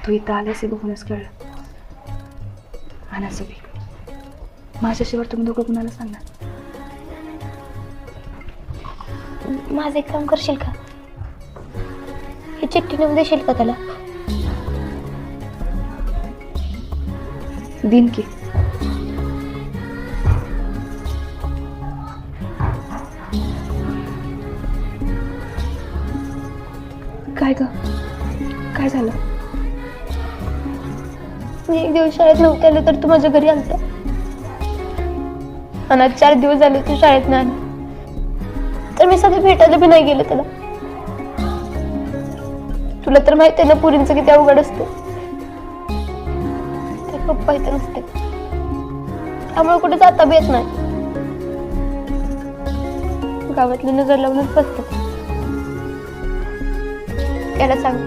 तू इथं आल्यास बघूनच कळलं. आणि असं बी माझ्याशिवाय तुम्ही दोघं कुणाला सांगणार? माझं एक काम करशील का? ही चिठ्ठी नेऊन देशील का त्याला? दिन की. काय ग, काय झालं? मी एक दिवस शाळेत नव्हते आले तर तू माझ्या घरी आलता. आणि आज 4 दिवस झाले तू शाळेत नाही आला तर मी सध्या भेटायला बी नाही गेले त्याला. तुला तर माहिती आहे ना पुरींचं किती अवघड असते. ते पप्पा इथे नसते त्यामुळे कुठे जाता बी येत नाही. गावातली नजर लावूनच बसतात. त्याला सांग